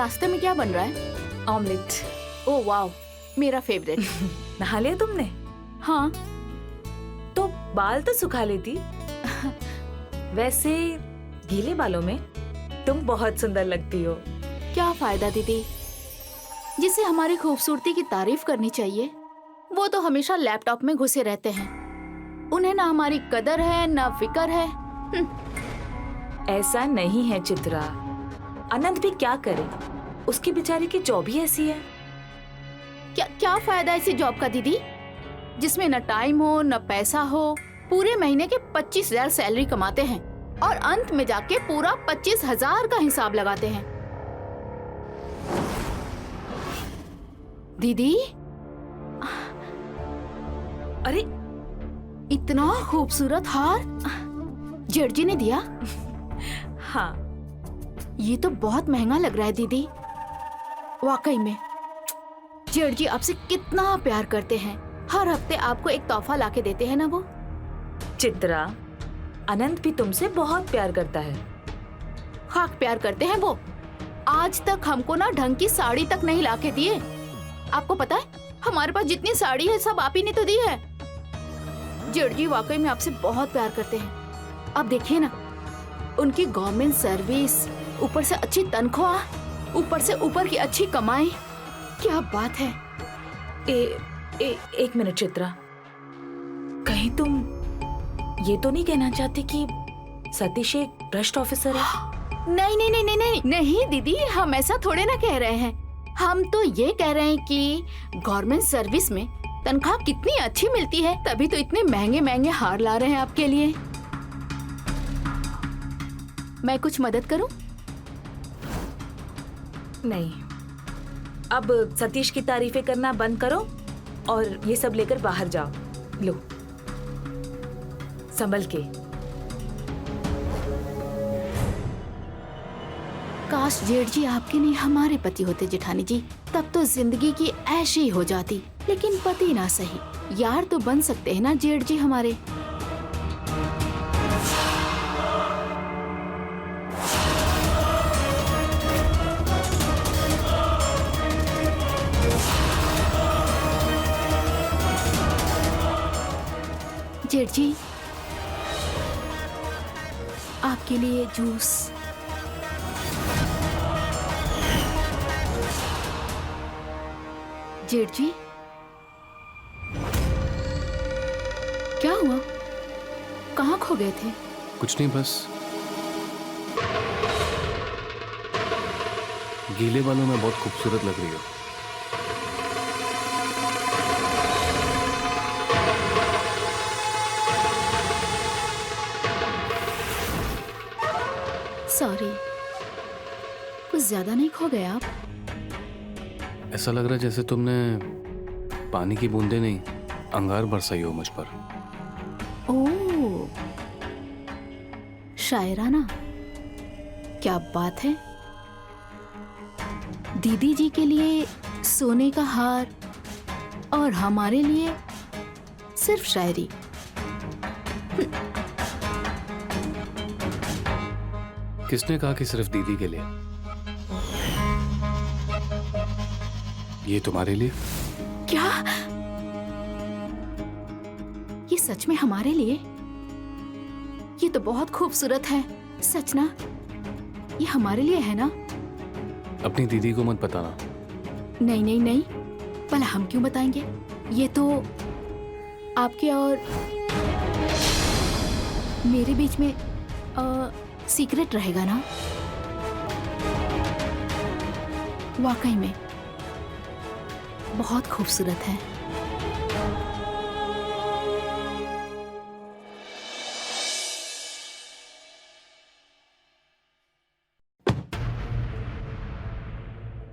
नाश्ते में क्या बन रहा है? ऑमलेट। ओह वाओ, मेरा फेवरेट। नहा लिया तुमने? हाँ। तो बाल तो सुखा लेती। वैसे गीले बालों में तुम बहुत सुंदर लगती हो। क्या फायदा दीदी, जिसे हमारी खूबसूरती की तारीफ करनी चाहिए वो तो हमेशा लैपटॉप में घुसे रहते हैं। उन्हें ना हमारी कदर है ना फिक्र है। ऐसा नहीं है चित्रा, अनंत भी क्या करे, उसकी बेचारी की जॉब ही ऐसी है। क्या फायदा ऐसी जॉब का दीदी, जिसमें न टाइम हो न पैसा हो। पूरे महीने के 25,000 सैलरी कमाते हैं और अंत में जाके पूरा 25,000 का हिसाब लगाते हैं। दीदी, अरे इतना खूबसूरत हार जेठ जी ने दिया? हाँ, ये तो बहुत महंगा लग रहा है दीदी। वाकई में जेठ जी आपसे कितना प्यार करते हैं। हर हफ्ते आपको एक तोहफा लाके देते हैं ना वो। चित्रा, अनंत भी तुमसे बहुत प्यार करता है। खाक प्यार करते हैं वो। आज तक हमको ना ढंग की साड़ी तक नहीं लाके दिए। आपको पता है, हमारे पास जितनी साड़ी है सब आप ही ने तो दी है। जेठ जी वाकई में आपसे बहुत प्यार करते हैं। अब देखिए ना, उनकी गवर्नमेंट सर्विस, ऊपर से अच्छी तनख्वाह, ऊपर से ऊपर की अच्छी कमाई। क्या बात है। एक मिनट चित्रा, कहीं तुम ये तो नहीं कहना चाहती कि सतीश एक भ्रष्ट ऑफिसर है? नहीं नहीं नहीं नहीं नहीं नहीं दीदी, हम ऐसा थोड़े ना कह रहे हैं। हम तो ये कह रहे हैं कि गवर्नमेंट सर्विस में तनख्वाह कितनी अच्छी मिलती है, तभी तो इतने महंगे महंगे हार ला रहे हैं आपके लिए। मैं कुछ मदद करूं? नहीं, अब सतीश की तारीफें करना बंद करो और ये सब लेकर बाहर जाओ। लो, संभल के। काश जेठ जी आपके नहीं हमारे पति होते जेठानी जी, तब तो जिंदगी की ऐशी ही हो जाती। लेकिन पति ना सही, यार तो बन सकते हैं ना जेठ जी हमारे। जेठ जी, आपके लिए जूस। जेठ जी, क्या हुआ? कहाँ खो गए थे? कुछ नहीं, बस गीले बालों में बहुत खूबसूरत लग रही हो। सॉरी, कुछ ज्यादा नहीं खो गए आप? ऐसा लग रहा है जैसे तुमने पानी की बूंदें नहीं, अंगार बरसाई हो मुझ पर। ओह, शायराना, क्या बात है। दीदी जी के लिए सोने का हार और हमारे लिए सिर्फ शायरी। किसने कहा कि सिर्फ दीदी के लिए? ये तुम्हारे लिए। क्या ये सच में हमारे लिए? ये तो बहुत खूबसूरत है। सच ना, ये हमारे लिए है ना? अपनी दीदी को मत बताना। नहीं नहीं नहीं, भला हम क्यों बताएंगे? ये तो आपके और मेरे बीच में सीक्रेट रहेगा ना? वाकई में बहुत खूबसूरत है।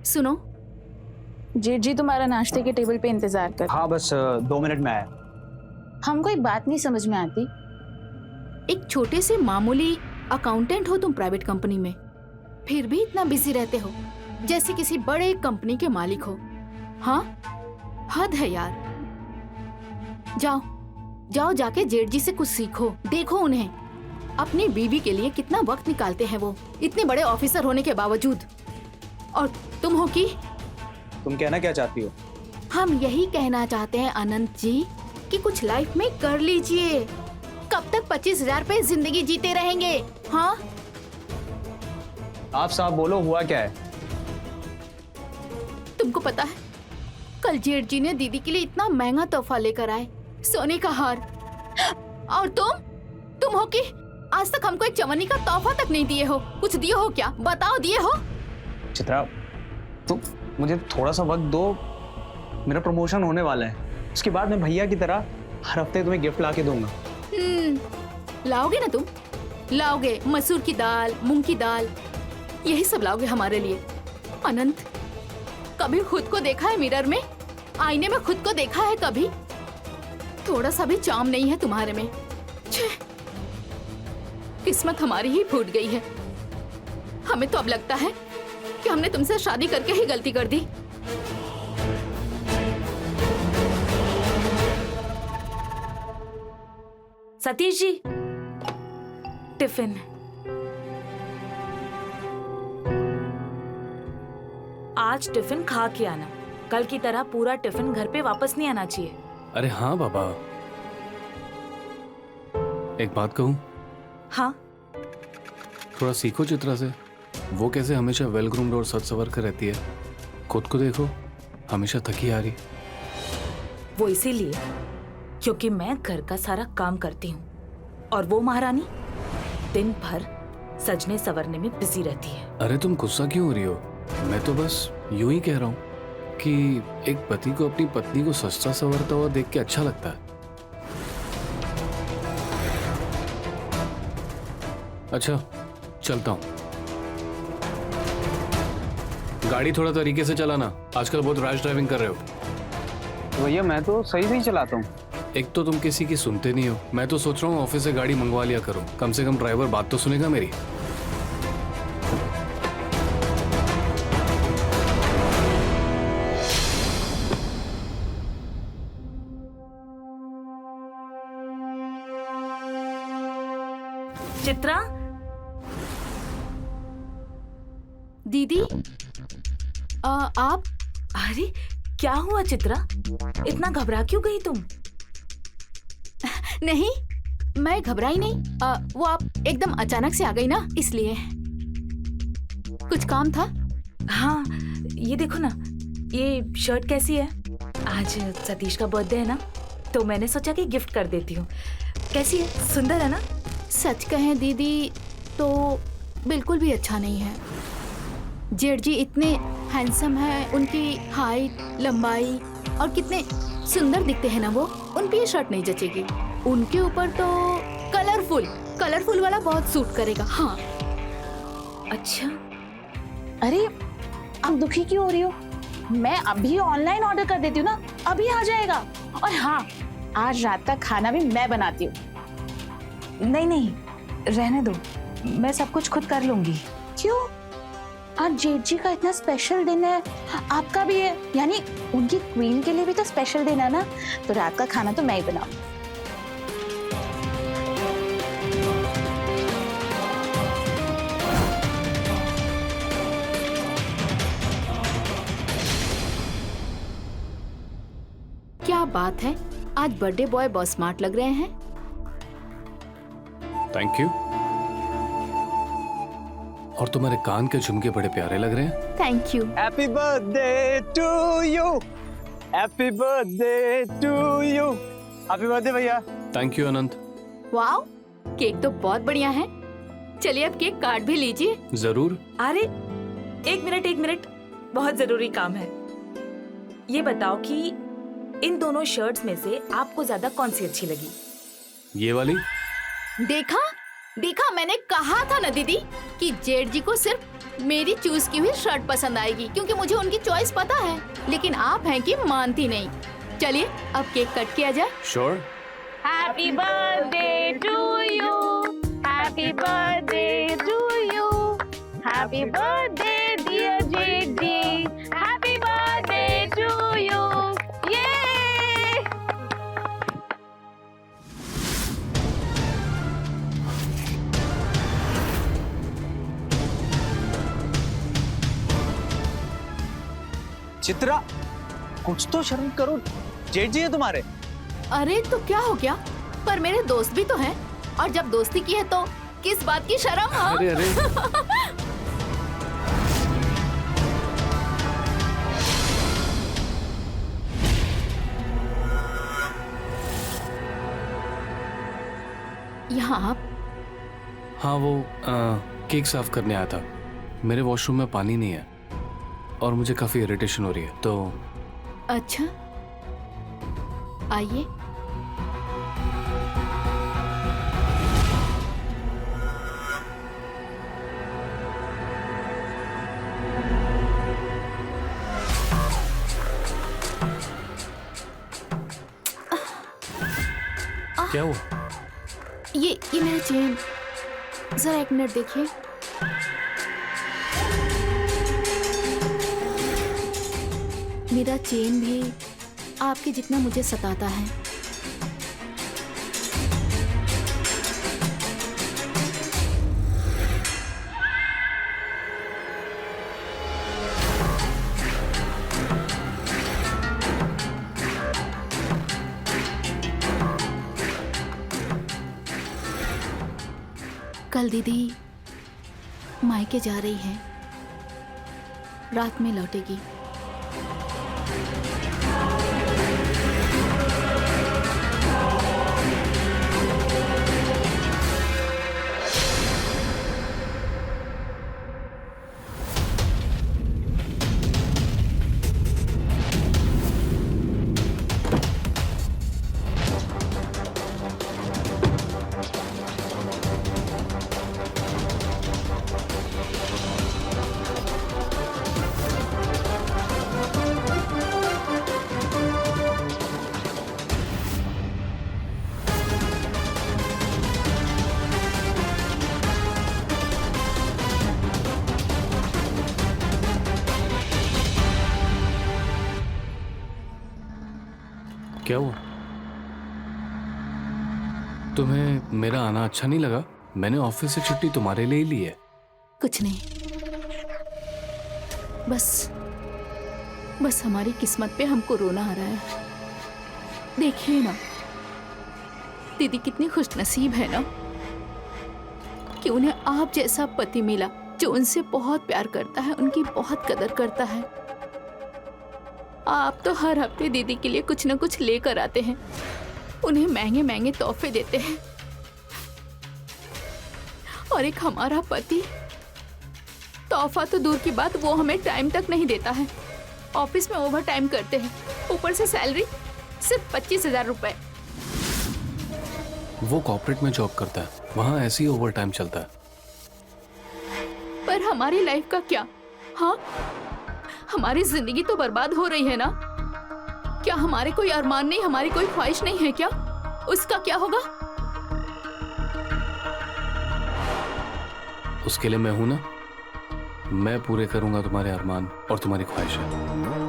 सुनो, जेठ जी तुम्हारा नाश्ते के टेबल पे इंतजार कर। हाँ बस 2 मिनट में आया। हमको एक बात नहीं समझ में आती। एक छोटे से मामूली अकाउंटेंट हो तुम प्राइवेट कंपनी में, फिर भी इतना बिजी रहते हो जैसे किसी बड़े कंपनी के मालिक हो। हाँ, हद है यार। जाओ जाओ, जाके जेठ जी से कुछ सीखो। देखो उन्हें, अपनी बीवी के लिए कितना वक्त निकालते हैं वो, इतने बड़े ऑफिसर होने के बावजूद। और तुम हो कि तुम कहना क्या चाहती हो? हम यही कहना चाहते हैं अनंत जी कि कुछ लाइफ में कर लीजिए। कब तक 25,000 पे जिंदगी जीते रहेंगे? हाँ, आप साहब बोलो, हुआ क्या है? तुमको पता है कल जेठ जी ने दीदी के लिए इतना महंगा तोहफा लेकर आए, सोने का हार। और तुम हो कि आज तक हमको एक चवन्नी का तोहफा तक नहीं दिए हो। कुछ दिए हो क्या? बताओ, दिए हो? चित्रा, तो मुझे थोड़ा सा वक्त दो, मेरा प्रमोशन होने वाला है। उसके बाद मैं भैया की तरह हर हफ्ते तुम्हें गिफ्ट ला के दूंगा। लाओगे ना तुम? लाओगे मसूर की दाल, मूंग की दाल, यही सब लाओगे हमारे लिए। अनंत, कभी खुद को देखा है मिरर में? आईने में खुद को देखा है कभी? थोड़ा सा भी चार्म नहीं है तुम्हारे में। छे, किस्मत हमारी ही फूट गई है। हमें तो अब लगता है कि हमने तुमसे शादी करके ही गलती कर दी। सतीश जी, टिफिन। आज टिफिन खा के आना। कल की तरह पूरा टिफिन घर पे वापस नहीं आना चाहिए। अरे हाँ बाबा, एक बात कहूँ? हाँ, थोड़ा सीखो चित्रा से। वो कैसे हमेशा वेल ग्रूम्ड और सज संवर कर रहती है, खुद को देखो, हमेशा थकी आ रही। वो इसीलिए क्योंकि मैं घर का सारा काम करती हूँ और वो महारानी दिन भर सजने संवरने में बिजी रहती है। अरे तुम गुस्सा क्यों हो रही हो? मैं तो बस यूं ही कह रहा हूँ कि एक पति को अपनी पत्नी को सजता संवरता हुआ देख के अच्छा लगता है। अच्छा, चलता हूँ। गाड़ी थोड़ा तरीके से चलाना, आजकल बहुत रैश ड्राइविंग कर रहे हो। तो भैया मैं तो सही से ही चलाता हूँ। एक तो तुम किसी की सुनते नहीं हो। मैं तो सोच रहा हूँ ऑफिस से गाड़ी मंगवा लिया करो, कम से कम ड्राइवर बात तो सुनेगा मेरी। चित्रा, दीदी, आप? अरे क्या हुआ चित्रा? इतना घबरा क्यों गई तुम? नहीं, मैं घबराई नहीं। वो आप एकदम अचानक से आ गई ना, इसलिए। कुछ काम था? हाँ, ये देखो ना, ये शर्ट कैसी है? आज सतीश का बर्थडे है ना, तो मैंने सोचा कि गिफ्ट कर देती हूँ। कैसी है? सुंदर है ना? सच कहें दीदी तो बिल्कुल भी अच्छा नहीं है। जेठ जी इतने हैंडसम है, उनकी हाइट, लंबाई और कितने सुंदर दिखते हैं ना वो, उन पे ये शर्ट नहीं जचेगी। उनके ऊपर तो कलरफुल वाला बहुत सूट करेगा। हाँ। अच्छा, अरे आप दुखी क्यों हो रही हो? मैं अभी ऑनलाइन ऑर्डर कर देती हूँ ना, अभी आ जाएगा। और हाँ, आज रात का खाना भी मैं बनाती हूँ। नहीं, रहने दो, मैं सब कुछ खुद कर लूंगी। क्यों? आज जेठ जी का इतना स्पेशल दिन है, आपका भी है, यानी उनकी क्वीन के लिए भी तो स्पेशल दिन है ना, तो रात का खाना तो मैं ही बनाऊं। क्या बात है, आज बर्थडे बॉय बहुत स्मार्ट लग रहे हैं। Thank you. और तुम्हारे कान के झुमके बड़े प्यारे लग रहे हैं। Thank you. Happy birthday to you, happy birthday to you, happy birthday भैया। Thank you Anant. Wow, cake तो बहुत बढ़िया है। चलिए अब केक काट भी लीजिए। जरूर। अरे एक मिनट, बहुत जरूरी काम है। ये बताओ कि इन दोनों शर्ट्स में से आपको ज्यादा कौन सी अच्छी लगी? ये वाली। देखा, मैंने कहा था ना दीदी कि जेठ जी को सिर्फ मेरी चूज की हुई शर्ट पसंद आएगी, क्योंकि मुझे उनकी चॉइस पता है। लेकिन आप हैं कि मानती नहीं। चलिए अब केक कट किया जाए। Sure. Happy birthday to you, happy birthday to you, happy birthday dear जेठ जी, हैप्पी बर्थडे टू यू। ये चित्रा, कुछ तो शर्म करो, जेठ जी है तुम्हारे। अरे तो क्या हो गया, पर मेरे दोस्त भी तो हैं, और जब दोस्ती की है तो किस बात की शर्म? हाँ? अरे अरे यहाँ आप? हाँ, वो केक साफ करने आया था। मेरे वॉशरूम में पानी नहीं है और मुझे काफी इरिटेशन हो रही है, तो अच्छा, आइए। क्या हुआ? ये मेरा चेन, जरा एक मिनट देखिए। मेरा चेन भी आपके जितना मुझे सताता है। कल दीदी मायके जा रही है, रात में लौटेगी। क्या हुआ? तुम्हें मेरा आना अच्छा नहीं लगा? मैंने ऑफिस से छुट्टी तुम्हारे लिए ही ली है। कुछ नहीं, बस हमारी किस्मत पे हमको रोना आ रहा है। देखिए ना, दीदी कितनी खुशनसीब है ना कि उन्हें आप जैसा पति मिला जो उनसे बहुत प्यार करता है, उनकी बहुत कदर करता है। आप तो हर हफ्ते दीदी के लिए कुछ न कुछ लेकर आते हैं, उन्हें महंगे महंगे तोहफे देते हैं, और एक हमारा पति, तोहफा तो दूर की बात, वो हमें टाइम तक नहीं देता है। ऑफिस में ओवर टाइम करते हैं, ऊपर से सैलरी सिर्फ 25,000 रुपए। वो कॉर्पोरेट में जॉब करता है, वहाँ ऐसे ही ओवर टाइम चलता है। पर हमारी लाइफ का क्या? हाँ, हमारी जिंदगी तो बर्बाद हो रही है ना। क्या हमारे कोई अरमान नहीं, हमारी कोई ख्वाहिश नहीं है क्या? उसका क्या होगा? उसके लिए मैं हूं ना, मैं पूरे करूंगा तुम्हारे अरमान और तुम्हारी ख्वाहिशें।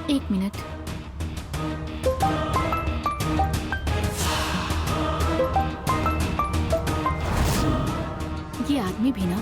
एक मिनट, ये आदमी भी ना,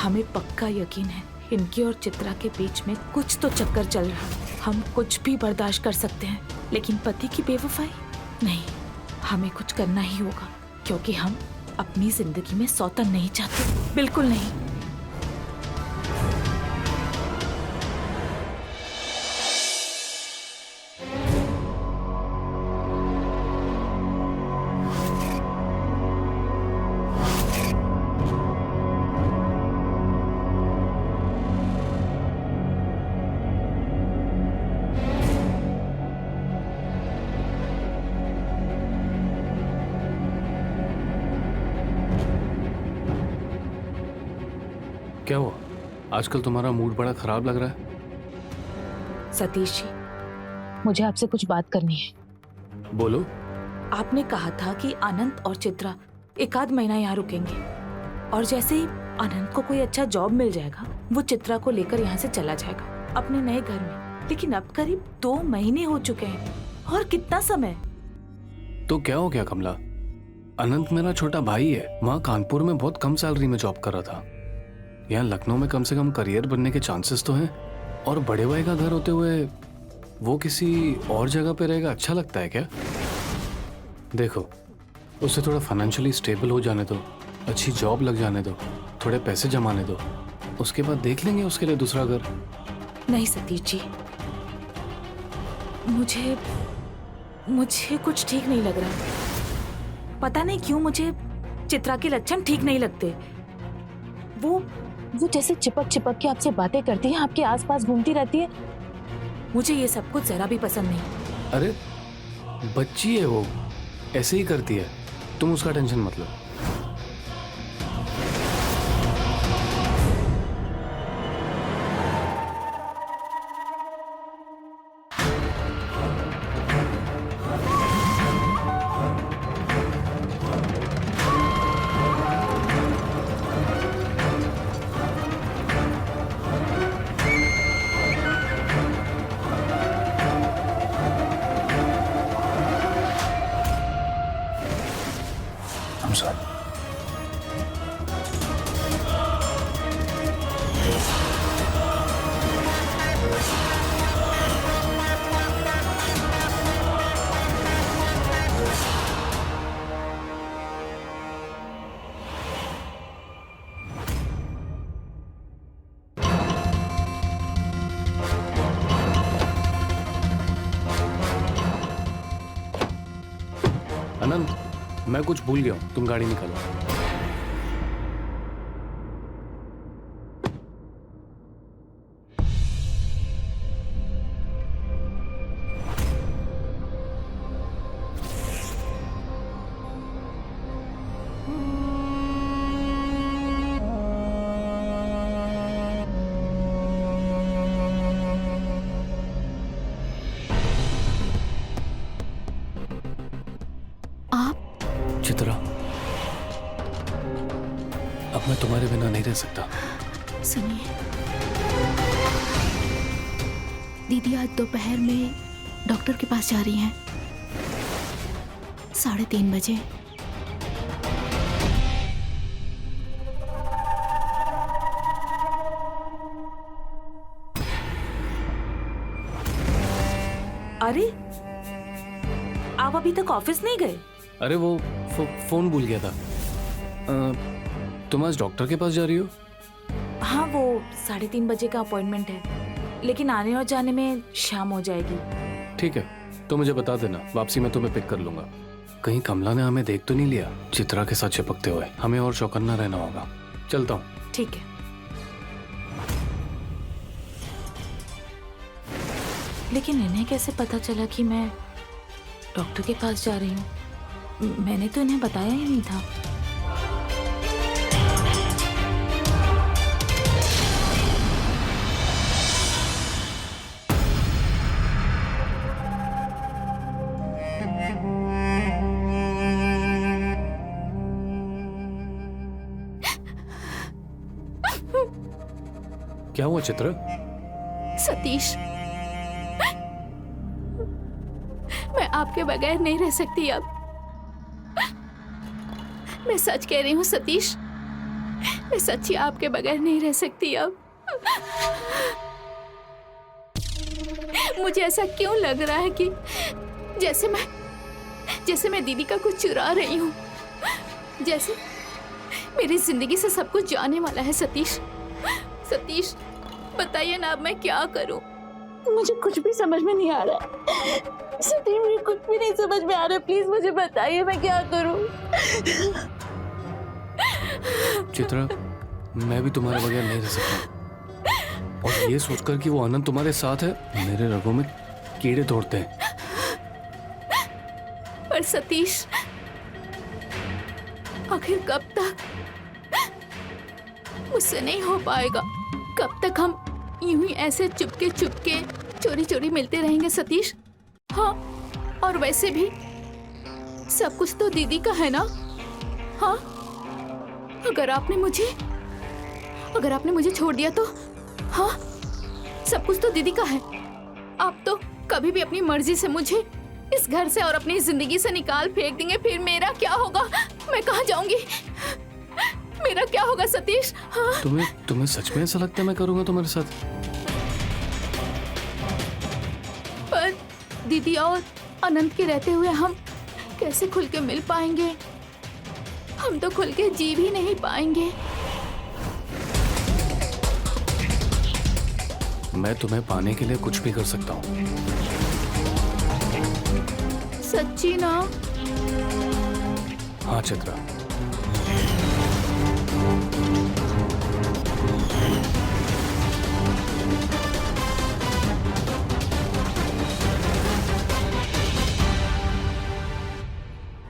हमें पक्का यकीन है इनकी और चित्रा के बीच में कुछ तो चक्कर चल रहा है। हम कुछ भी बर्दाश्त कर सकते हैं, लेकिन पति की बेवफाई नहीं। हमें कुछ करना ही होगा, क्योंकि हम अपनी जिंदगी में सौतन नहीं चाहते, बिल्कुल नहीं। क्या हुआ? आजकल तुम्हारा मूड बड़ा खराब लग रहा है। सतीश जी, मुझे आपसे कुछ बात करनी है। बोलो। आपने कहा था कि अनंत और चित्रा एक आध महीना यहाँ रुकेंगे, और जैसे ही अनंत को कोई अच्छा जॉब मिल जाएगा वो चित्रा को लेकर यहाँ से चला जाएगा अपने नए घर में। लेकिन अब करीब 2 महीने हो चुके हैं, और कितना समय। तो क्या हो गया कमला? अनंत मेरा छोटा भाई है, वहाँ कानपुर में बहुत कम सैलरी में जॉब कर रहा था। यहाँ लखनऊ में कम से कम करियर बनने के चांसेस तो हैं, और बड़े भाई का घर होते हुए वो किसी और जगह पे रहेगा अच्छा लगता है क्या? देखो, उसे थोड़ा फाइनेंशियली स्टेबल हो जाने दो, अच्छी जॉब लग जाने दो, थोड़े पैसे जमाने दो, उसके बाद देख लेंगे उसके लिए दूसरा घर। नहीं सतीश जी, मुझे कुछ ठीक नहीं लग रहा। पता नहीं क्यों मुझे चित्रा के लक्षण ठीक नहीं लगते। वो जैसे चिपक चिपक के आपसे बातें करती है, आपके आसपास घूमती रहती है। मुझे ये सब कुछ जरा भी पसंद नहीं। अरे बच्ची है वो, ऐसे ही करती है, तुम उसका टेंशन मत लो। I'm sorry. अनंत, मैं कुछ भूल गया हूँ, तुम गाड़ी निकालो। चित्रा, अब मैं तुम्हारे बिना नहीं रह सकता। सुनिए, दीदी आज दोपहर में डॉक्टर के पास जा रही हैं, 3:30 बजे। अरे आप अभी तक ऑफिस नहीं गए? अरे वो फोन भूल गया था। तुम आज डॉक्टर के पास जा रही हो? हाँ, वो 3:30 बजे का अपॉइंटमेंट है, लेकिन आने और जाने में शाम हो जाएगी। ठीक है, तो मुझे बता देना, वापसी में तुम्हें पिक कर लूंगा। कहीं कमला ने हमें देख तो नहीं लिया चित्रा के साथ चिपकते हुए? हमें और चौकन्ना रहना होगा। चलता हूँ। ठीक है, लेकिन इन्हें कैसे पता चला कि मैं डॉक्टर के पास जा रही हूँ? मैंने तो इन्हें बताया ही नहीं था। क्या हुआ चित्र? सतीश, मैं आपके बगैर नहीं रह सकती अब। मैं सच कह रही हूँ सतीश, मैं सच्ची आपके बगैर नहीं रह सकती अब। मुझे ऐसा क्यों लग रहा है कि जैसे मैं दीदी का कुछ चुरा रही हूँ, जैसे मेरी जिंदगी से सब कुछ जाने वाला है। सतीश, बताइए ना, अब मैं क्या करूँ? मुझे कुछ भी समझ में नहीं आ रहा है सतीश, मुझे कुछ भी नहीं समझ में आ रहा है। प्लीज मुझे बताइए मैं क्या करूँ। चित्रा, मैं भी तुम्हारे बगैर नहीं रह सकता, और ये सोचकर कि वो आनंद तुम्हारे साथ है, मेरे रगों में कीड़े तोड़ते हैं। पर सतीश, आखिर कब तक? मुझसे नहीं हो पाएगा। कब तक हम यूं ही ऐसे चुपके चोरी चोरी मिलते रहेंगे सतीश? हाँ, और वैसे भी सब कुछ तो दीदी का है ना? हाँ, अगर आपने मुझे छोड़ दिया तो हाँ, सब कुछ तो दीदी का है। आप तो कभी भी अपनी मर्जी से मुझे इस घर से और अपनी जिंदगी से निकाल फेंक देंगे। फिर मेरा क्या होगा? मैं कहाँ जाऊंगी? मेरा क्या होगा सतीश? हाँ? तुम्हें सच में ऐसा लगता है मैं करूंगा तुम्हारे साथ? पर दीदी और अनंत के रहते हुए हम कैसे खुल के मिल पाएंगे? हम तो खुल के जी भी नहीं पाएंगे। मैं तुम्हें पाने के लिए कुछ भी कर सकता हूँ। सच्ची ना? हाँ चित्रा।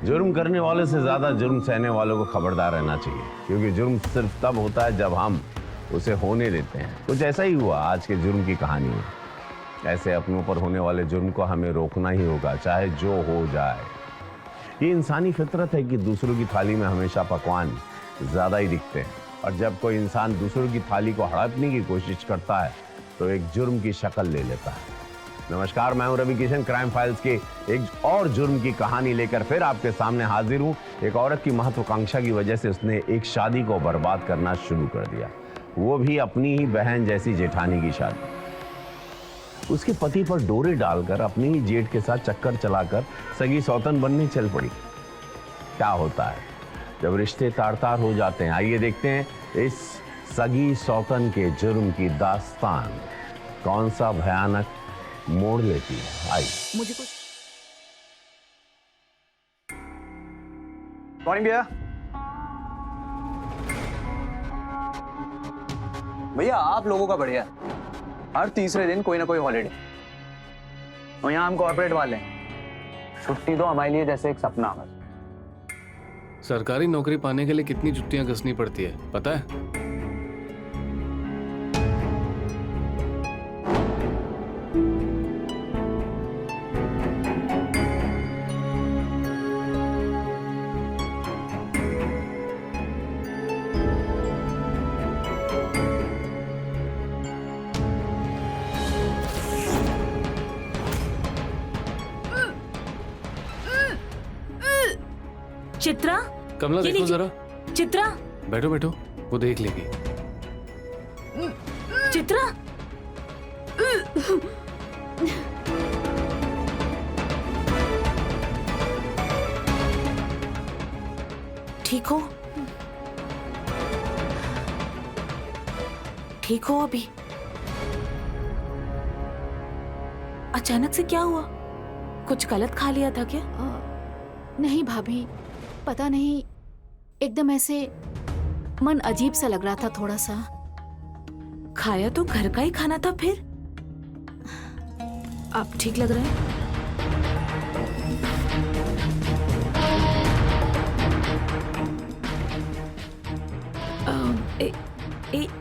जुर्म करने वाले से ज्यादा जुर्म सहने वालों को खबरदार रहना चाहिए, क्योंकि जुर्म सिर्फ तब होता है जब हम उसे होने देते हैं। कुछ ऐसा ही हुआ आज के जुर्म की कहानी में। ऐसे अपनों पर होने वाले जुर्म को हमें रोकना ही होगा, चाहे जो हो जाए। ये इंसानी फितरत है कि दूसरों की थाली में हमेशा पकवान ज्यादा ही दिखते हैं, और जब कोई इंसान दूसरों की थाली को हड़पने की कोशिश करता है तो एक जुर्म की शक्ल ले लेता है। नमस्कार, मैं हूं रवि किशन। क्राइम फाइल्स के एक और जुर्म की कहानी लेकर फिर आपके सामने हाजिर हूं। एक औरत की महत्वाकांक्षा की वजह से उसने एक शादी को बर्बाद करना शुरू कर दिया, वो भी अपनी ही बहन जैसी जेठानी की शादी। उसके पति पर डोरे डालकर अपनी ही जेठ के साथ चक्कर चलाकर सगी सौतन बनने चल पड़ी। क्या होता है जब रिश्ते तार-तार हो जाते हैं? आइए देखते हैं इस सगी सौतन के जुर्म की दास्तान कौन सा भयानक मोड़ लेती है। आई मुझे कुछ मॉर्निंग भैया। भैया आप लोगों का बढ़िया, हर तीसरे दिन कोई ना कोई हॉलीडे, और यहाँ हम कॉर्पोरेट वाले हैं, छुट्टी तो हमारे लिए जैसे एक सपना। सरकारी नौकरी पाने के लिए कितनी जुत्तियां कसनी पड़ती है पता है? चित्रा, कमला ये देखो लीजिए। जरा। चित्रा, बैठो बैठो, वो देख लेगी। चित्रा, ठीक हो? ठीक हो अभी? अचानक से क्या हुआ? कुछ गलत खा लिया था क्या? नहीं भाभी, पता नहीं, एकदम ऐसे मन अजीब सा लग रहा था थोड़ा सा। खाया तो घर का ही खाना था। फिर आप ठीक लग रहे हैं?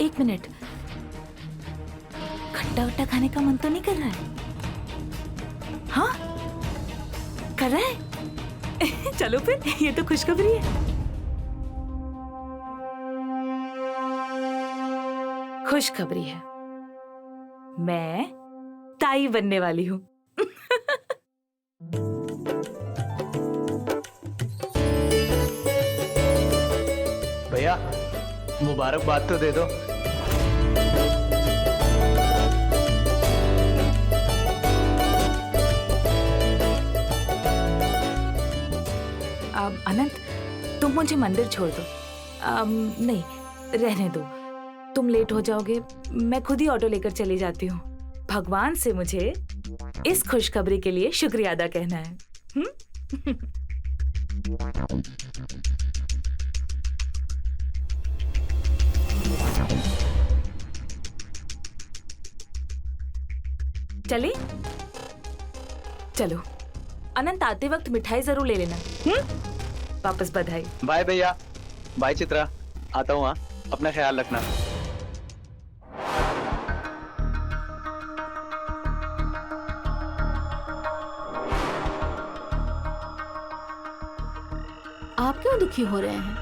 एक मिनट, खट्टा वट्टा खाने का मन तो नहीं कर रहा है? हाँ, कर रहा है? चलो फिर, ये तो खुशखबरी है। खुशखबरी है, मैं ताई बनने वाली हूँ। भैया मुबारकबाद तो दे दो। अनंत, तुम मुझे मंदिर छोड़ दो। नहीं, रहने दो। तुम लेट हो जाओगे, मैं खुद ही ऑटो लेकर चली जाती हूँ। भगवान से मुझे इस खुशखबरी के लिए शुक्रिया अदा कहना है। चले? चलो। अनंत, आते वक्त मिठाई जरूर ले लेना। वापस बधाई। बाय भैया। बाय चित्रा, आता हूँ। हाँ, अपना ख्याल रखना। आप क्यों दुखी हो रहे हैं?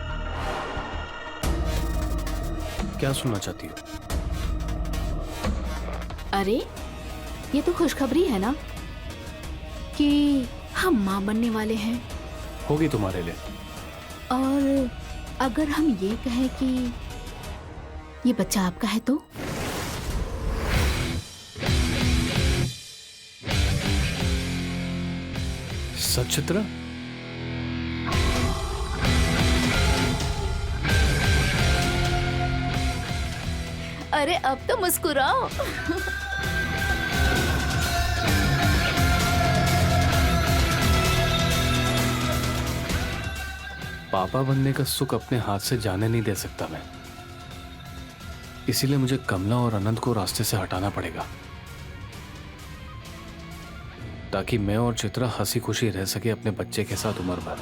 क्या सुनना चाहती हो? अरे, ये तो खुशखबरी है ना कि हम माँ बनने वाले हैं। होगी तुम्हारे लिए। और अगर हम ये कहें कि ये बच्चा आपका है तो? सच चित्रा? अरे अब तो मुस्कुराओ। पापा बनने का सुख अपने हाथ से जाने नहीं दे सकता मैं। इसीलिए मुझे कमला और अनंत को रास्ते से हटाना पड़ेगा, ताकि मैं और चित्रा हंसी खुशी रह सके अपने बच्चे के साथ उम्र भर।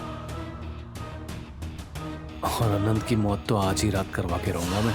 और अनंत की मौत तो आज ही रात करवा के रहूंगा मैं।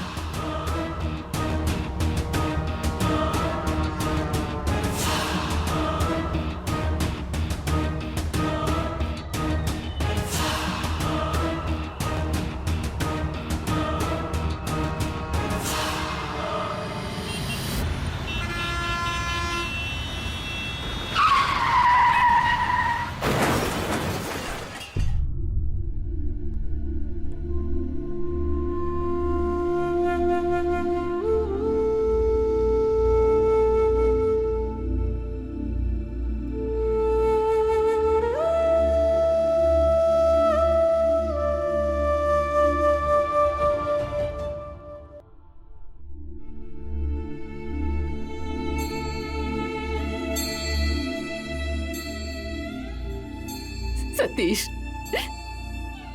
सतीश,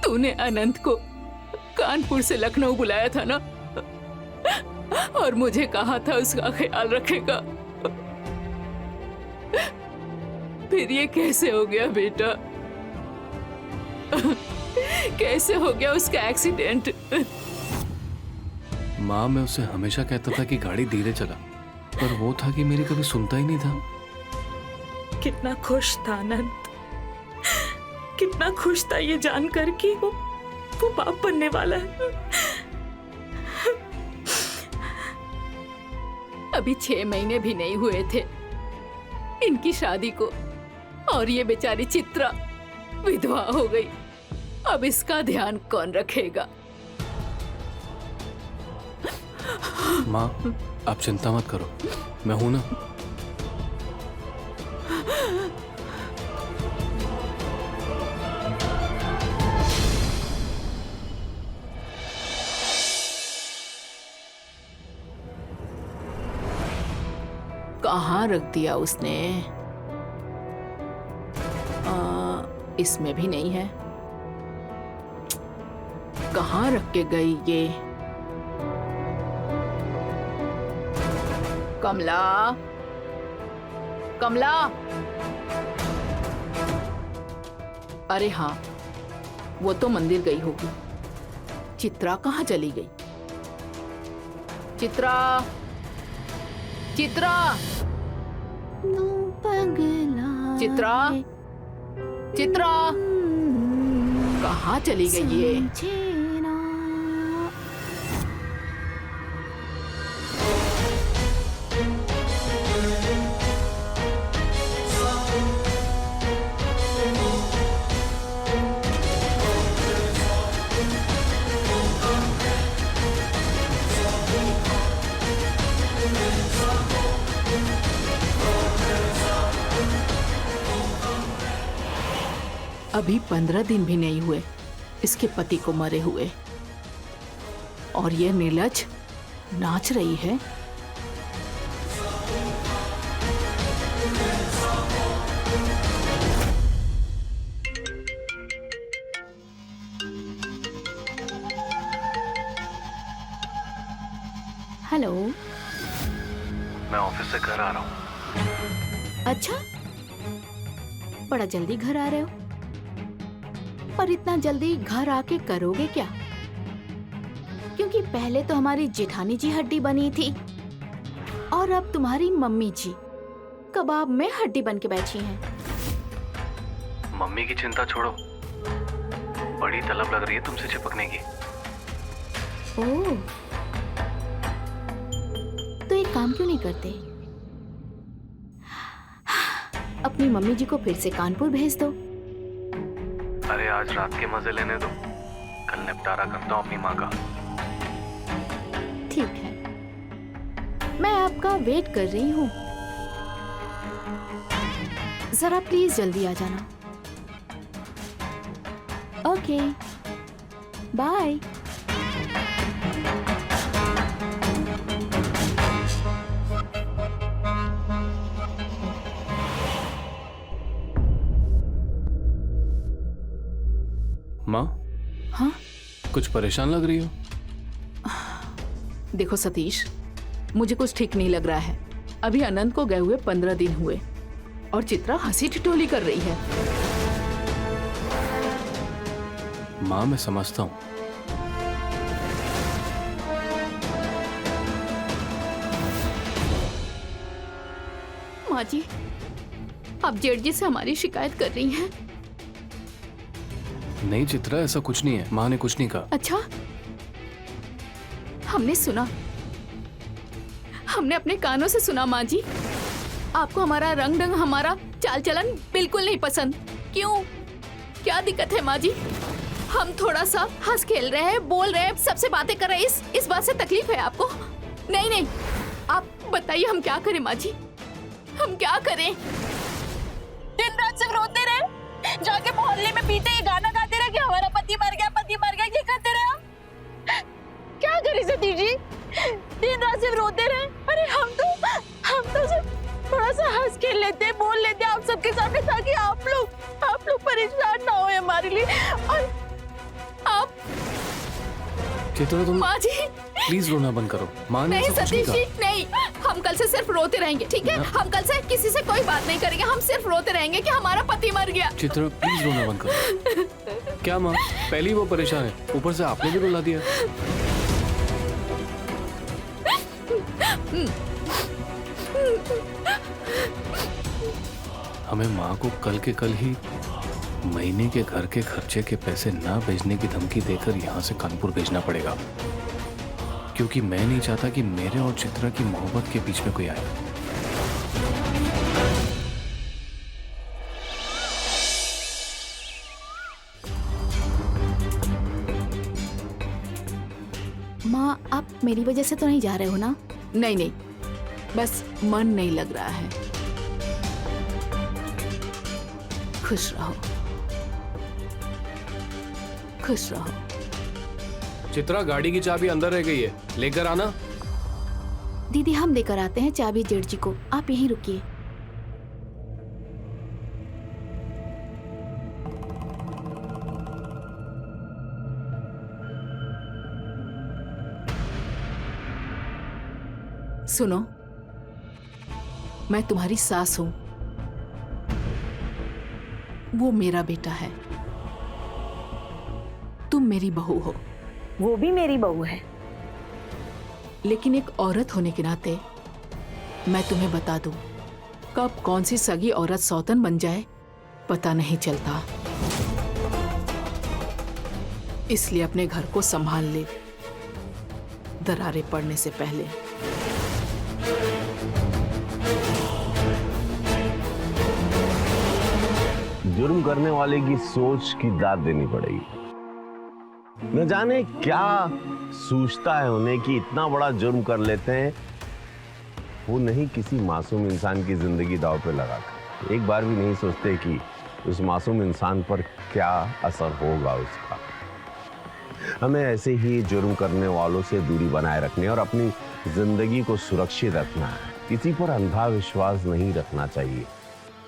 तूने अनंत को कानपुर से लखनऊ बुलाया था ना, और मुझे कहा था उसका ख्याल रखेगा। फिर ये कैसे हो गया बेटा? कैसे हो गया उसका एक्सीडेंट? माँ, मैं उसे हमेशा कहता था कि गाड़ी धीरे चला, पर वो था कि मेरी कभी सुनता ही नहीं था। कितना खुश था अनंत, कितना खुश था ये जानकर कि वो बाप बनने वाला है। अभी 6 महीने भी नहीं हुए थे इनकी शादी को, और ये बेचारी चित्रा विधवा हो गई। अब इसका ध्यान कौन रखेगा? माँ, आप चिंता मत करो, मैं हूं ना। कहाँ रख दिया उसने? इसमें भी नहीं है। कहाँ रख के गई ये? कमला, कमला। अरे हाँ, वो तो मंदिर गई होगी। चित्रा कहाँ चली गई? चित्रा, चित्रा, चित्रा, चित्रा, कहाँ चली गई ये? अभी 15 दिन भी नहीं हुए इसके पति को मरे हुए, और ये नीलज नाच रही है। हेलो। मैं ऑफिस से घर आ रहा हूँ। अच्छा, बड़ा जल्दी घर आ रहे हो, पर इतना जल्दी घर आके करोगे क्या? क्योंकि पहले तो हमारी जेठानी जी हड्डी बनी थी और अब तुम्हारी मम्मी जी कबाब में हड्डी बन के बैठी हैं। मम्मी की चिंता छोड़ो, बड़ी तलब लग रही है तुमसे चिपकने की। ओह, तो एक काम क्यों नहीं करते, अपनी मम्मी जी को फिर से कानपुर भेज दो। अरे आज रात के मजे लेने दो, कल निपटारा करता हूँ अपनी माँ का। ठीक है, मैं आपका वेट कर रही हूँ। जरा प्लीज जल्दी आ जाना। Okay, bye. माँ, हाँ, कुछ परेशान लग रही हो? देखो सतीश, मुझे कुछ ठीक नहीं लग रहा है। अभी अनंत को गए हुए 15 दिन हुए और चित्रा हंसी ठिठोली कर रही है। माँ, मैं समझता हूँ, माँ जी, आप जेठ जी से हमारी शिकायत कर रही हैं? नहीं चित्रा, ऐसा कुछ नहीं है। माँ ने कुछ नहीं कहा। अच्छा, हमने सुना, हमने अपने कानों से सुना। माँ जी, आपको हमारा रंग ढंग, हमारा चाल चलन बिल्कुल नहीं पसंद। क्यों, क्या दिक्कत है माँ जी? हम थोड़ा सा हंस खेल रहे हैं, बोल रहे हैं, सबसे बातें कर रहे हैं, इस बात से तकलीफ है आपको? नहीं नहीं, आप बताइए हम क्या करें माँ जी, हम क्या करें? दिन रात सिर्फ रोते रहे, जाके मोहल्ले में पीते ये गाना गाते रहे कि हमारा पति मर गया, पति मर गया, ये करते रहे आप। क्या करें सतीश जी, दिन रात सिर्फ रोते रहे। अरे हम तो सिर्फ थोड़ा सा हंस खेल लेते, बोल लेते आप सबके सामने, ताकि आप लोग परेशान ना हो हमारे लिए। और आप चित्रा, तुम माँ जी, प्लीज रोना बंद करो। माँ ने नहीं ऐसा कुछ नहीं सतीश जी, कहा। नहीं, हम कल से सिर्फ रोते रहेंगे, ठीक है? हम कल से किसी से कोई बात नहीं करेंगे, हम सिर्फ रोते रहेंगे कि हमारा पति मर गया। चित्रा, प्लीज रोना बंद करो। क्या माँ, पहले ही वो परेशान है, ऊपर से आपने भी रुला दिया। हमें माँ को कल के कल ही महीने के घर के खर्चे के पैसे ना भेजने की धमकी देकर यहाँ से कानपुर भेजना पड़ेगा, क्योंकि मैं नहीं चाहता कि मेरे और चित्रा की मोहब्बत के बीच में कोई आए। माँ, आप मेरी वजह से तो नहीं जा रहे हो ना? नहीं नहीं, बस मन नहीं लग रहा है। खुश रहो, खुश रहो। चित्रा, गाड़ी की चाबी अंदर रह गई है, लेकर आना। दीदी, हम लेकर आते हैं चाबी जेठ जी को, आप यहीं रुकिए। सुनो, मैं तुम्हारी सास हूं, वो मेरा बेटा है, तुम मेरी बहू हो। वो भी मेरी बहू है। लेकिन एक औरत होने के नाते मैं तुम्हें बता दूं, कब कौन सी सगी औरत सौतन बन जाए पता नहीं चलता। इसलिए अपने घर को संभाल ले, दरारें पड़ने से पहले। जुर्म करने वाले की सोच की दाद देनी पड़ेगी। न जाने क्या सूझता है उन्हें कि इतना बड़ा जुर्म कर लेते हैं, वो नहीं किसी मासूम इंसान की जिंदगी दांव पे लगाकर। एक बार भी नहीं सोचते कि उस मासूम इंसान पर क्या असर होगा उसका। हमें ऐसे ही जुर्म करने वालों से दूरी बनाए रखनी और अपनी जिंदगी को सुरक्षित रखना है। किसी पर अंधा विश्वास नहीं रखना चाहिए।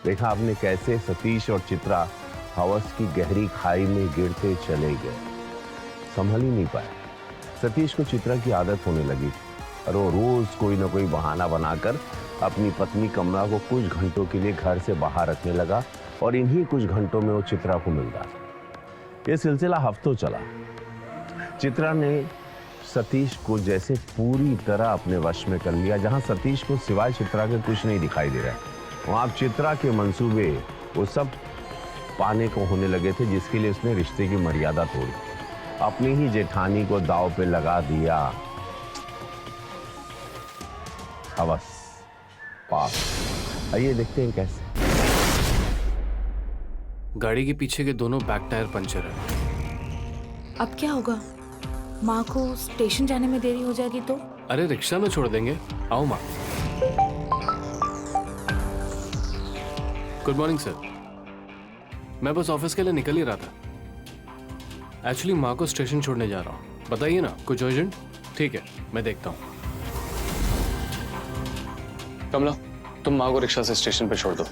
देखा आपने कैसे सतीश और चित्रा हवस की गहरी खाई में गिरते चले गए, संभल ही नहीं पाए। सतीश को चित्रा की आदत होने लगी और वो रोज कोई ना कोई बहाना बनाकर अपनी पत्नी कमला को कुछ घंटों के लिए घर से बाहर रखने लगा और इन्हीं कुछ घंटों में वो चित्रा को मिलता था। ये सिलसिला हफ्तों चला। चित्रा ने सतीश को जैसे पूरी तरह अपने वश में कर लिया। जहां सतीश को सिवाय चित्रा के कुछ नहीं दिखाई दे रहा है, वहां चित्रा के मंसूबे वो सब पाने को होने लगे थे जिसके लिए उसने रिश्ते की मर्यादा तोड़ी, अपनी ही जेठानी को दांव पे लगा दिया। हवस पाप। आइए देखते हैं कैसे। गाड़ी के पीछे के दोनों बैक टायर पंचर है। अब क्या होगा? माँ को स्टेशन जाने में देरी हो जाएगी तो? अरे रिक्शा में छोड़ देंगे। आओ माँ। Good morning sir. मैं बस ऑफिस के लिए निकल ही रहा था। एक्चुअली माँ को स्टेशन छोड़ने जा रहा हूँ। बताइए ना, कुछ अर्जेंट? ठीक है, मैं देखता हूँ। कमला, तुम माँ को रिक्शा से स्टेशन पे छोड़ दो।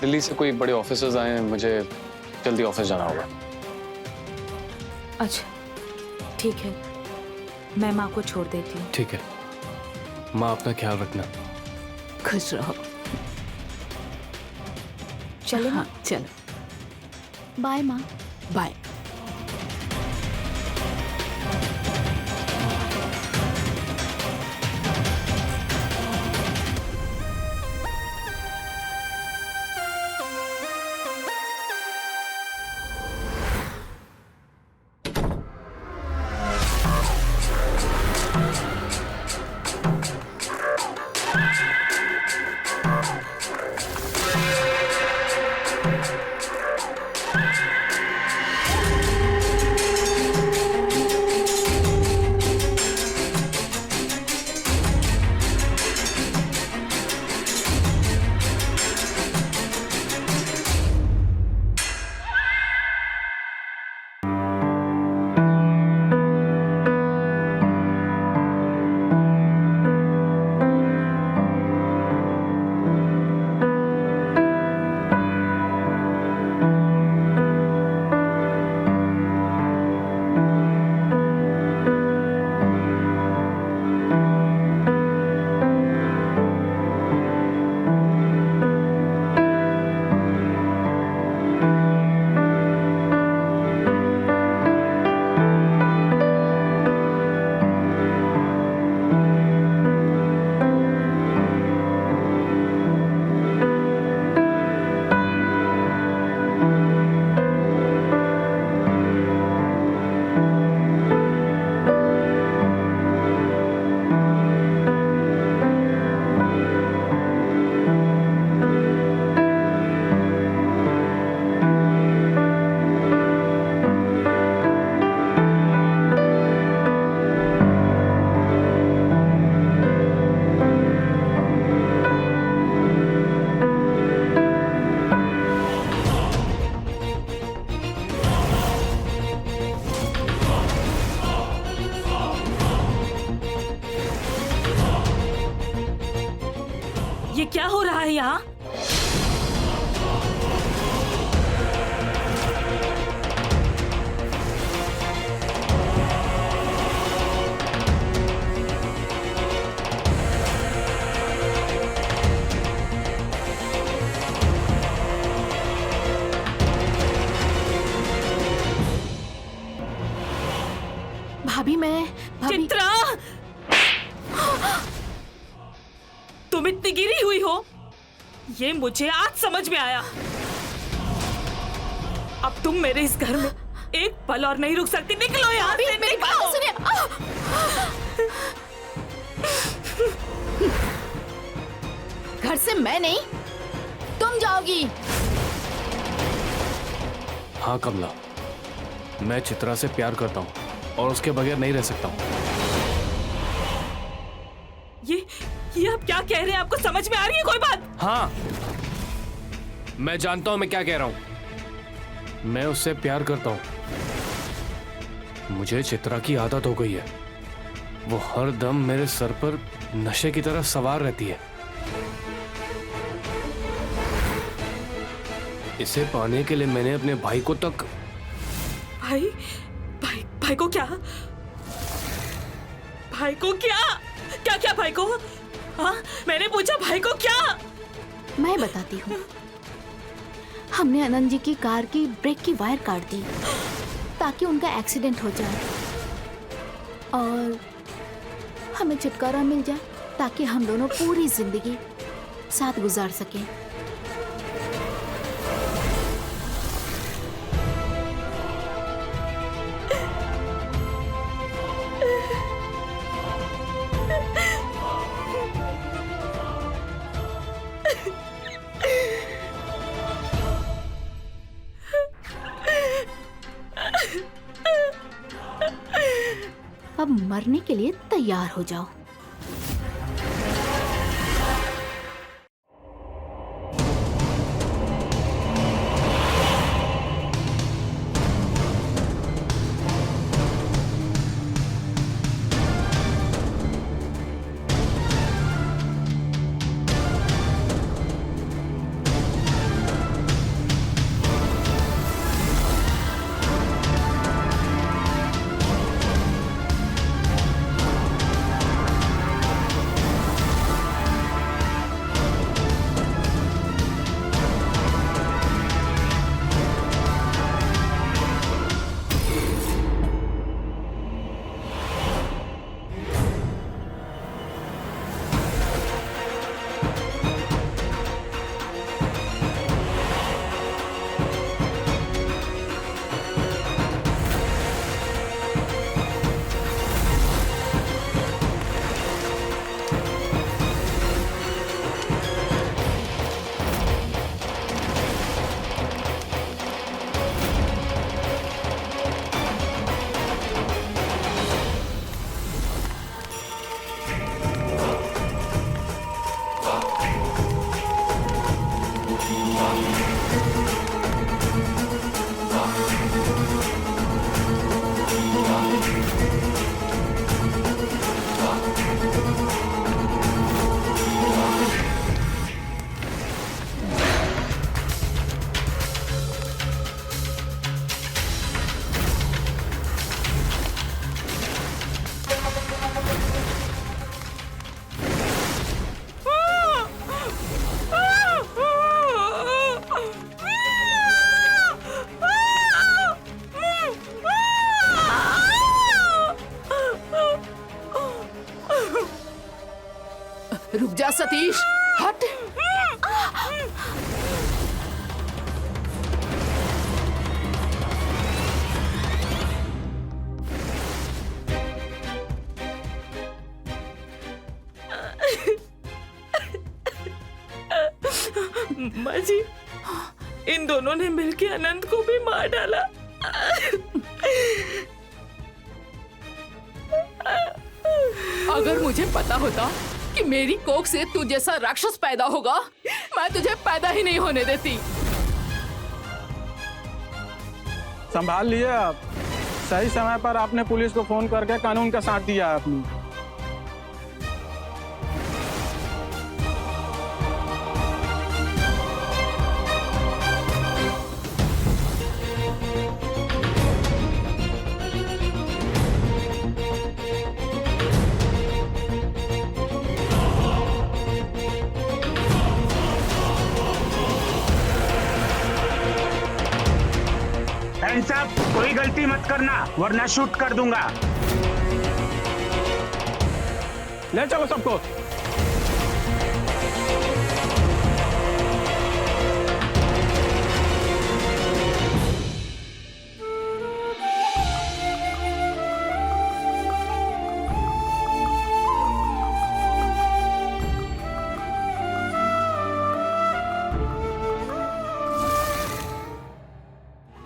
दिल्ली से कोई बड़े ऑफिसर्स आए हैं, मुझे जल्दी ऑफिस जाना होगा। अच्छा ठीक है, मैं माँ को छोड़ देती हूँ। ठीक है माँ, अपना ख्याल रखना। खुश रहो। चले हाँ चलो, बाय माँ। बाय। ये क्या हो रहा है यहाँ? भाभी भाभी चित्रा, तुम इतनी गिरी हुई हो, ये मुझे आज समझ में आया। अब तुम मेरे इस घर में एक पल और नहीं रुक सकती। निकलो यहाँ से, मेरी बात निकलो। सुनिए। घर से मैं नहीं, तुम जाओगी। हाँ कमला, मैं चित्रा से प्यार करता हूँ और उसके बगैर नहीं रह सकता हूँ। ये आप क्या कह रहे हैं? आपको समझ में आ रही है कोई बात? हाँ, मैं जानता हूँ मैं क्या कह रहा हूँ। मैं उससे प्यार करता हूँ। मुझे चित्रा की आदत हो गई है, वो हर दम मेरे सर पर नशे की तरह सवार रहती है। इसे पाने के लिए मैंने अपने भाई को तक। भाई भाई भाई को क्या? भाई को क्या? क्या क्या भाई को? हाँ, मैंने पूछा भाई को क्या? मैं बताती हूँ। हमने आनंद जी की कार की ब्रेक की वायर काट दी ताकि उनका एक्सीडेंट हो जाए और हमें छुटकारा मिल जाए ताकि हम दोनों पूरी जिंदगी साथ गुजार सकें। अब मरने के लिए तैयार हो जाओ। रुक जा सतीश, हट। माँ जी, इन दोनों ने मिलकर अनंत को भी मार डाला। अगर मुझे पता होता कि मेरी कोख से तू जैसा राक्षस पैदा होगा, मैं तुझे पैदा ही नहीं होने देती। संभाल लिए आप। सही समय पर आपने पुलिस को फोन करके कानून का साथ दिया आपने। साहब, कोई गलती मत करना वरना शूट कर दूंगा। ले चलो सबको।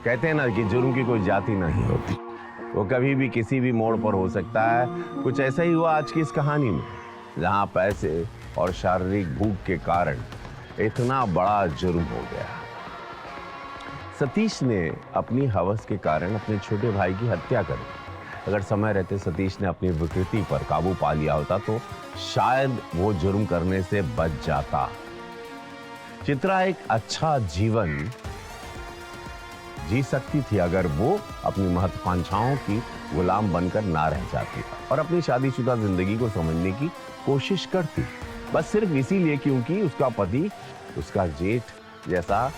कहते हैं ना कि जुर्म की कोई जाति नहीं होती, वो कभी भी किसी भी मोड़ पर हो सकता है। कुछ ऐसा ही हुआ आज की इस कहानी में, जहां पैसे और शारीरिक भूख के कारण इतना बड़ा जुर्म हो गया। सतीश ने अपनी हवस के कारण अपने छोटे भाई की हत्या कर दी। अगर समय रहते सतीश ने अपनी विकृति पर काबू पा लिया होता तो शायद वो जुर्म करने से बच जाता। चित्रा एक अच्छा जीवन जी सकती थी अगर वो अपनी महत्वाकांक्षाओं की गुलाम बनकर ना रह जाती और अपनी शादीशुदा जिंदगी को समझने की कोशिश करती, बस सिर्फ इसीलिए क्योंकि उसका पति उसका जेठ जैसा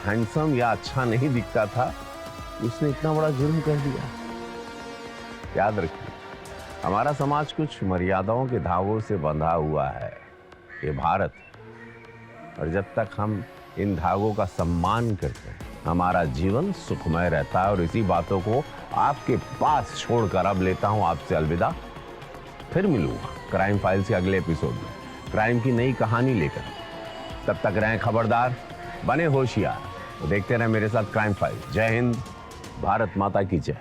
हैंडसम या अच्छा नहीं दिखता था, उसने इतना बड़ा जुर्म कर दिया। याद रखिए, हमारा समाज कुछ मर्यादाओं के धागों से बंधा हुआ है, ये भारत, और जब तक हम इन धागों का सम्मान करते हैं हमारा जीवन सुखमय रहता है। और इसी बातों को आपके पास छोड़कर अब लेता हूं आपसे अलविदा। फिर मिलूंगा क्राइम फाइल्स के अगले एपिसोड में क्राइम की नई कहानी लेकर। तब तक रहें खबरदार, बने होशियार, देखते रहें मेरे साथ क्राइम फाइल। जय हिंद, भारत माता की जय।